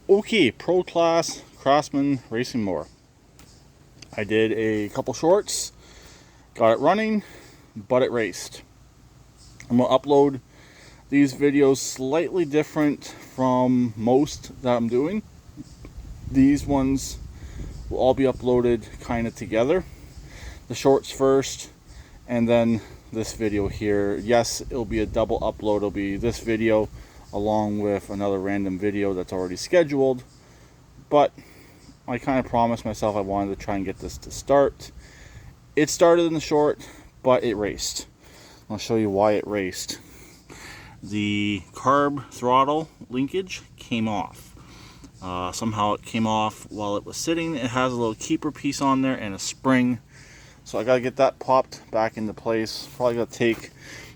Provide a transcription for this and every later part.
Okay, Pro Class Craftsman Racing Mower. I did a couple shorts, got it running, but it raced. I'm going to upload these videos slightly different from most that I'm doing. These ones will all be uploaded kind of together. The shorts first, and then this video here. Yes, it'll be a double upload. It'll be this video along with another random video that's already scheduled. But I kind of promised myself I wanted to try and get this to start. It started in the short, but it raced. I'll show you why it raced. The carb throttle linkage came off. Somehow it came off while it was sitting. It has a little keeper piece on there and a spring. So I gotta get that popped back into place. Probably gotta take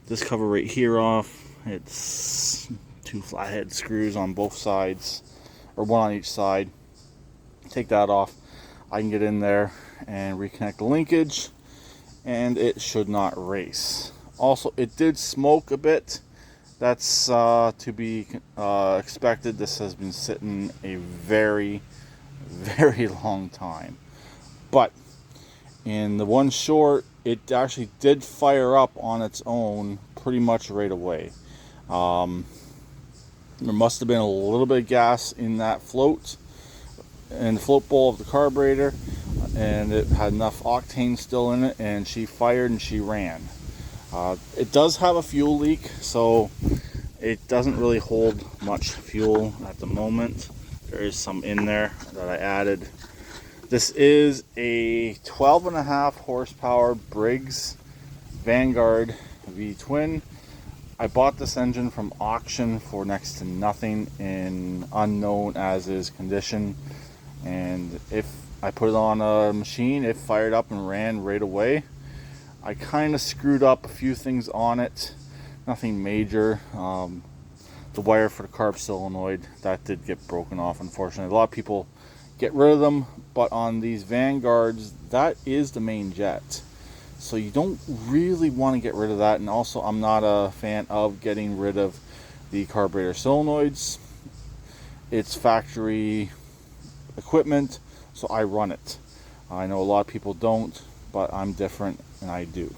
this cover right here off. It's 2 flathead screws on both sides, or 1 on each side. Take that off. I can get in there and reconnect the linkage, and it should not race. Also, it did smoke a bit. That's to be expected. This has been sitting a very, very long time. But in the one short, it actually did fire up on its own pretty much right away. There must have been a little bit of gas in that float, in the float bowl of the carburetor, and it had enough octane still in it, and she fired and she ran. It does have a fuel leak, so it doesn't really hold much fuel at the moment. There is some in there that I added. This is a 12.5 horsepower Briggs Vanguard V-twin. I bought this engine from auction for next to nothing in unknown as is condition, and if I put it on a machine, it fired up and ran right away. I kind of screwed up a few things on it, nothing major. The wire for the carb solenoid, that did get broken off, unfortunately. A lot of people get rid of them, but on these Vanguards, that is the main jet. So you don't really want to get rid of that. And also, I'm not a fan of getting rid of the carburetor solenoids. It's factory equipment, so I run it. I know a lot of people don't, but I'm different and I do.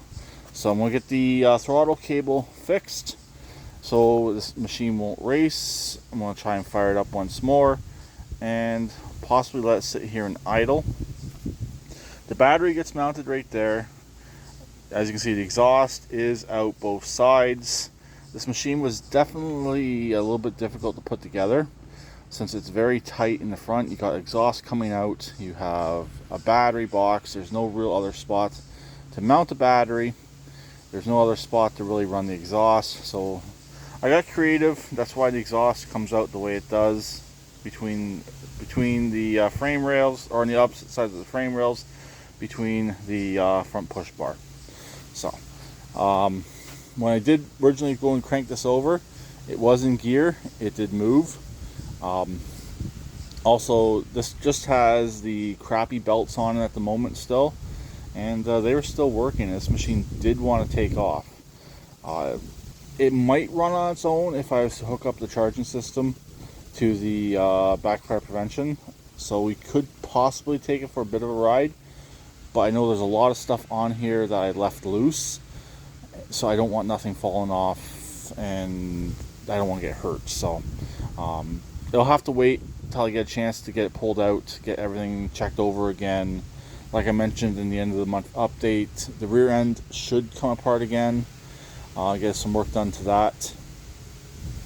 So I'm going to get the throttle cable fixed so this machine won't race. I'm going to try and fire it up once more and possibly let it sit here and idle. The battery gets mounted right there. As you can see, the exhaust is out both sides. This machine was definitely a little bit difficult to put together since it's very tight in the front. You got exhaust coming out, you have a battery box, there's no real other spot to mount the battery, there's no other spot to really run the exhaust. So I got creative. That's why the exhaust comes out the way it does between the frame rails, or on the opposite sides of the frame rails, between the front push bar. So when I did originally go and crank this over, it was in gear, it did move. Also, this just has the crappy belts on it at the moment still, and they were still working. This machine did want to take off. It might run on its own if I was to hook up the charging system to the backfire prevention, so we could possibly take it for a bit of a ride. But I know there's a lot of stuff on here that I left loose, so I don't want nothing falling off, and I don't want to get hurt. So it'll have to wait until I get a chance to get it pulled out, get everything checked over again. Like I mentioned in the end of the month update, the rear end should come apart again. I'll get some work done to that,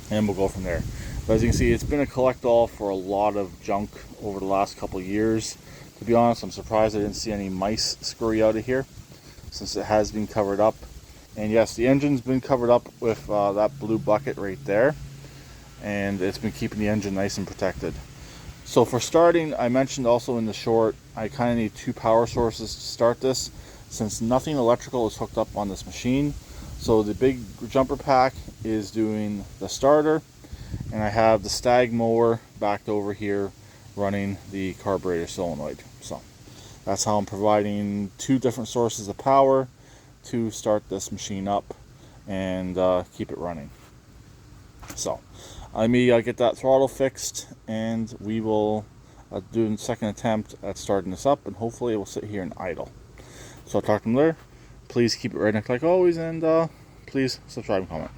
and we'll go from there. But as you can see, it's been a collect-all for a lot of junk over the last couple of years. To be honest, I'm surprised I didn't see any mice scurry out of here, since it has been covered up. And yes, the engine's been covered up with that blue bucket right there, and it's been keeping the engine nice and protected. So for starting, I mentioned also in the short, I kind of need 2 power sources to start this, since nothing electrical is hooked up on this machine. So the big jumper pack is doing the starter, and I have the Stag mower backed over here running the carburetor solenoid. So that's how I'm providing 2 different sources of power to start this machine up and keep it running. So Let me get that throttle fixed, and we will do a second attempt at starting this up, and hopefully it will sit here and idle. So I'll talk to them there. Please keep it redneck like always, and please subscribe and comment.